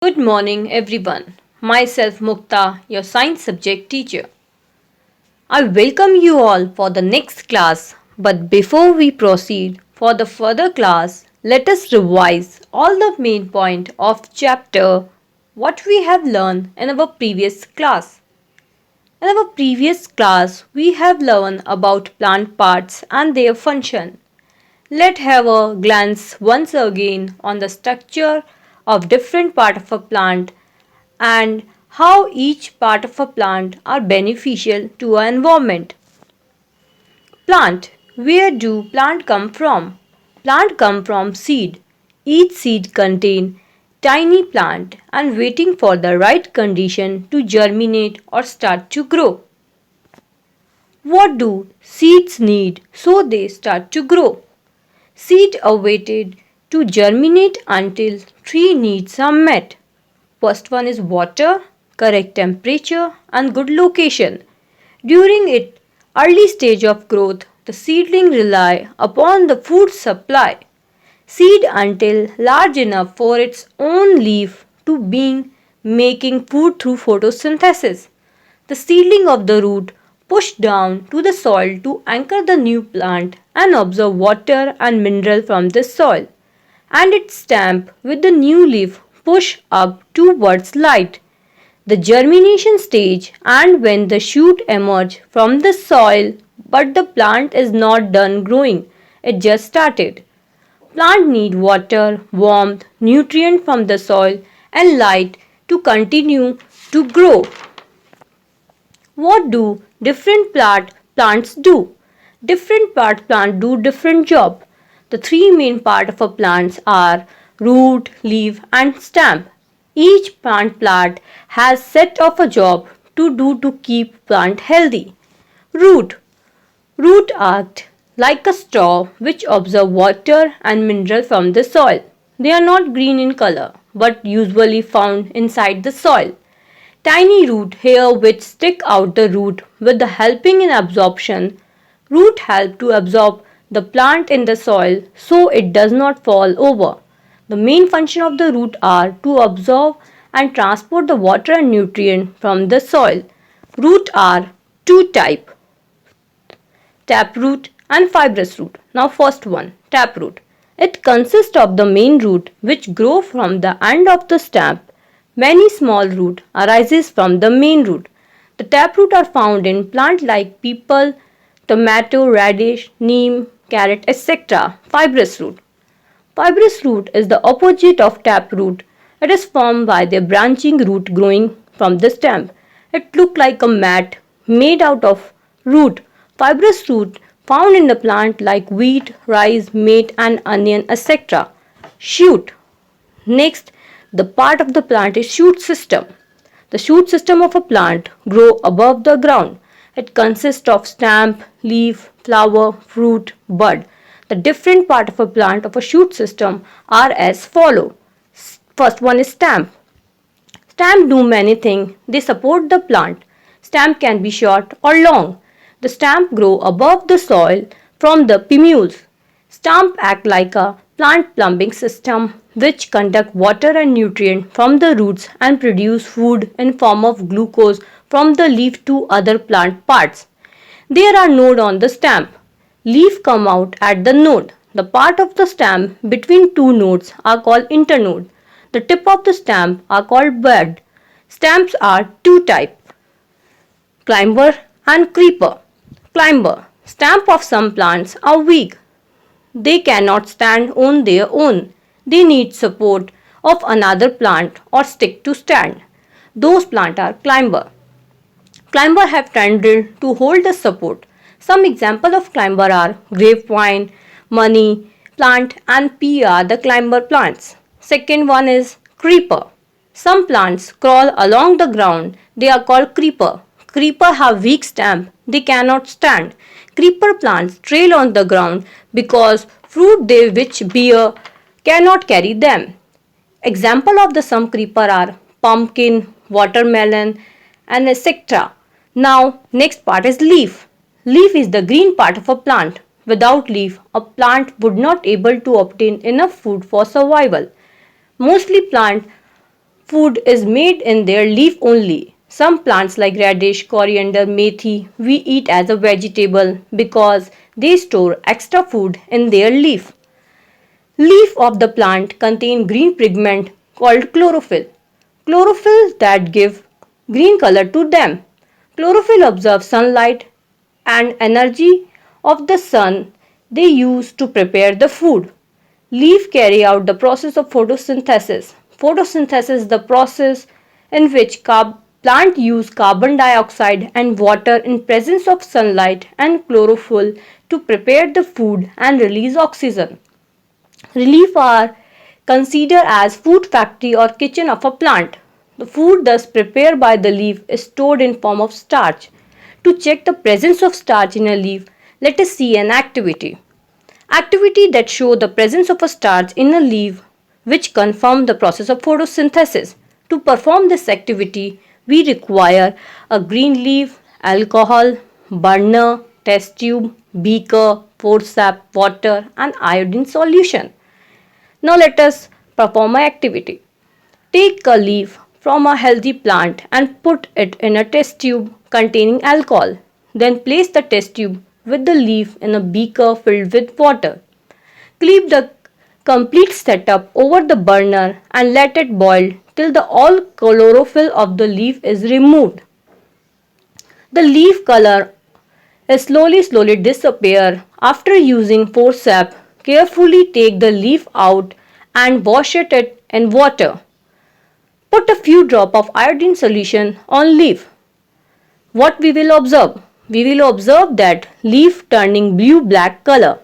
Good morning, everyone. Myself Mukta, your science subject teacher. I welcome you all for the next class. But before we proceed for the further class, let us revise all the main point of chapter what we have learned in our previous class. In our previous class, we have learned about plant parts and their function. Let's have a glance once again on the structure of different part of a plant and how each part of a plant are beneficial to our environment. Plant. Where do plant come from? Plant come from seed. Each seed contain tiny plant and waiting for the right condition to germinate or start to grow. What do seeds need so they start to grow? Seed are waited to germinate until three needs are met. First one is water, correct temperature and good location. During its early stage of growth, the seedling rely upon the food supply. Seed until large enough for its own leaf to being making food through photosynthesis. The seedling of the root push down to the soil to anchor the new plant and absorb water and mineral from the soil. And its stem with the new leaf push up towards light. The germination stage and when the shoot emerge from the soil but the plant is not done growing. It just started. Plant need water, warmth, nutrient from the soil and light to continue to grow. What do different plants do? Different plants do different job. The three main part of a plants are root, leaf and stem. Each plant has set of a job to do to keep plant healthy. Root. Root act like a straw which absorb water and mineral from the soil. They are not green in color but usually found inside the soil. Tiny root hair which stick out the root with the helping in absorption. Root help to absorb the plant in the soil so it does not fall over. The main function of the root are to absorb and transport the water and nutrient from the soil. Root are two type, taproot and fibrous root. Now first one, taproot. It consists of the main root which grow from the end of the stem. Many small root arises from the main root. The taproot are found in plant like people, tomato, radish, neem, carrot, etc. Fibrous root. Fibrous root is the opposite of taproot. It is formed by the branching root growing from the stem. It looks like a mat made out of root. Fibrous root found in the plant like wheat, rice, meat and onion, etc. Shoot. Next, the part of the plant is shoot system. The shoot system of a plant grow above the ground. It consists of stem, leaf, flower, fruit, bud. The different part of a plant of a shoot system are as follow. First one is stem. Stem do many things. They support the plant. Stem can be short or long. The stem grow above the soil from the pimules. Stem act like a plant plumbing system which conduct water and nutrient from the roots and produce food in form of glucose from the leaf to other plant parts. There are nodes on the stem. Leaf come out at the node. The part of the stem between two nodes are called internode. The tip of the stem are called bud. Stems are two types, climber and creeper. Climber. Stem of some plants are weak. They cannot stand on their own. They need support of another plant or stick to stand. Those plants are climber. Climber have tendril to hold the support. Some example of climber are grapevine, money plant and pea are the climber plants. Second one is creeper. Some plants crawl along the ground. They are called creeper. Creeper have weak stem. They cannot stand. Creeper plants trail on the ground because fruit they which bear cannot carry them. Example of the some creeper are pumpkin, watermelon and etc. Now next part is leaf. Leaf is the green part of a plant. Without leaf, a plant would not able to obtain enough food for survival. Mostly plant food is made in their leaf only. Some plants like radish, coriander, methi we eat as a vegetable because they store extra food in their leaf. Leaf of the plant contain green pigment called chlorophyll. Chlorophyll that give green color to them. Chlorophyll absorbs sunlight and energy of the sun they use to prepare the food. Leaf carry out the process of photosynthesis. Photosynthesis is the process in which plant use carbon dioxide and water in presence of sunlight and chlorophyll to prepare the food and release oxygen. Leaf are considered as food factory or kitchen of a plant. The food thus prepared by the leaf is stored in form of starch. To check the presence of starch in a leaf, let us see an activity. Activity that show the presence of a starch in a leaf which confirm the process of photosynthesis. To perform this activity, we require a green leaf, alcohol, burner, test tube, beaker, forceps, water and iodine solution. Now let us perform an activity. Take a leaf from a healthy plant and put it in a test tube containing alcohol. Then place the test tube with the leaf in a beaker filled with water. Keep the complete setup over the burner and let it boil till the all chlorophyll of the leaf is removed. The leaf color is slowly disappear. After using forceps, carefully take the leaf out and wash it in water. Put a few drops of iodine solution on leaf. What we will observe? We will observe that leaf turning blue-black color.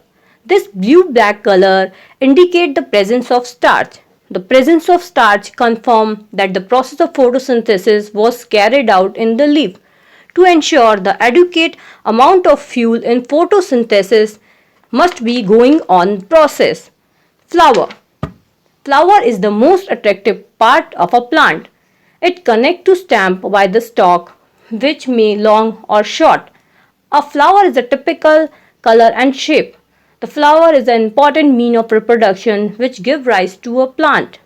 This blue-black color indicate the presence of starch. The presence of starch confirm that the process of photosynthesis was carried out in the leaf. To ensure the adequate amount of fuel in photosynthesis must be going on process. Flower. Flower is the most attractive part of a plant. It connects to stem by the stalk, which may long or short. A flower is a typical color and shape. The flower is an important mean of reproduction which give rise to a plant.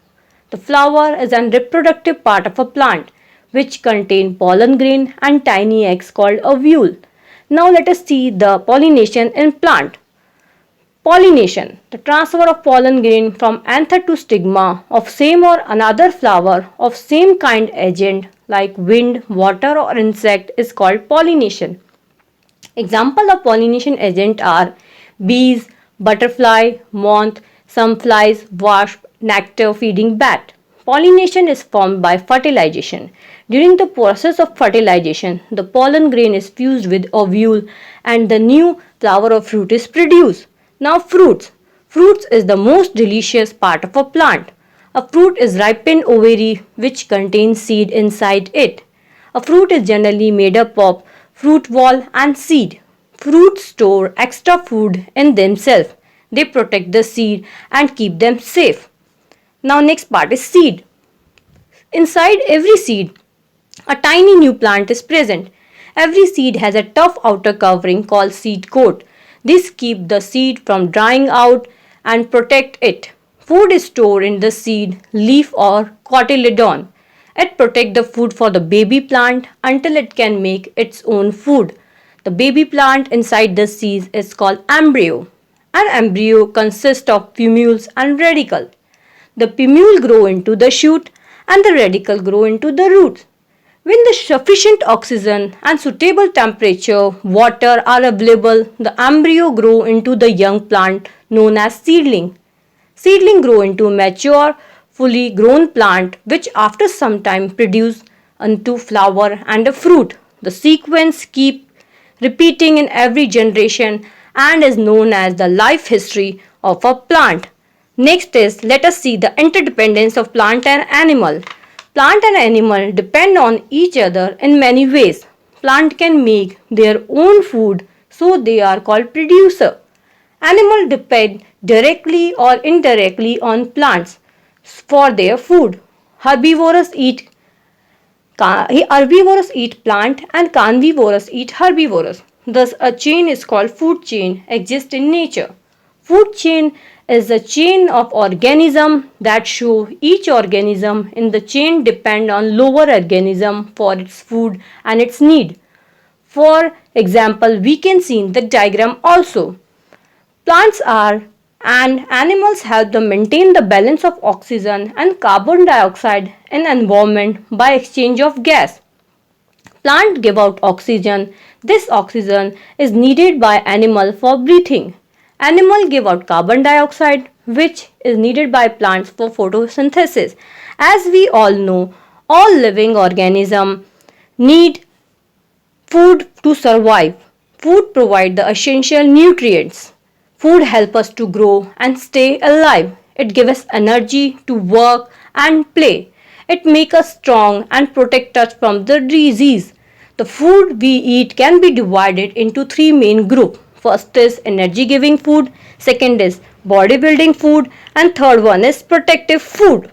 The flower is an reproductive part of a plant which contain pollen grain and tiny eggs called ovule. Now let us see the pollination in plant. Pollination, the transfer of pollen grain from anther to stigma of same or another flower of same kind agent like wind, water or insect is called pollination. Example of pollination agent are bees, butterfly, moth, some flies, wasp, nectar feeding bat. Pollination is formed by fertilization. During the process of fertilization, the pollen grain is fused with ovule and the new flower or fruit is produced. Now fruits. Fruits is the most delicious part of a plant. A fruit is ripened ovary which contains seed inside it. A fruit is generally made up of fruit wall and seed. Fruits store extra food in themselves. They protect the seed and keep them safe. Now next part is seed. Inside every seed, a tiny new plant is present. Every seed has a tough outer covering called seed coat. This keeps the seed from drying out and protect it. Food is stored in the seed, leaf or cotyledon. It protects the food for the baby plant until it can make its own food. The baby plant inside the seed is called embryo. An embryo consists of plumules and radicle. The plumule grow into the shoot and the radicle grow into the roots. When the sufficient oxygen and suitable temperature, water are available, the embryo grow into the young plant known as seedling. Seedling grow into mature, fully grown plant which after some time produce into flower and a fruit. The sequence keep repeating in every generation and is known as the life history of a plant. Next is let us see the interdependence of plant and animal. Plant and animal depend on each other in many ways. Plant can make their own food, so they are called producer. Animals depend directly or indirectly on plants for their food. Herbivorous eat plant and carnivorous eat herbivorous. Thus, a chain is called food chain exists in nature. Food chain is a chain of organism that show each organism in the chain depend on lower organism for its food and its need. For example, we can see in the diagram also. Plants are and animals help them maintain the balance of oxygen and carbon dioxide in environment by exchange of gas. Plant give out oxygen. This oxygen is needed by animal for breathing. Animal give out carbon dioxide which is needed by plants for photosynthesis. As we all know, all living organisms need food to survive. Food provide the essential nutrients. Food help us to grow and stay alive. It gives us energy to work and play. It make us strong and protect us from the disease. The food we eat can be divided into three main groups. First is energy giving food, second is body building food, and third one is protective food.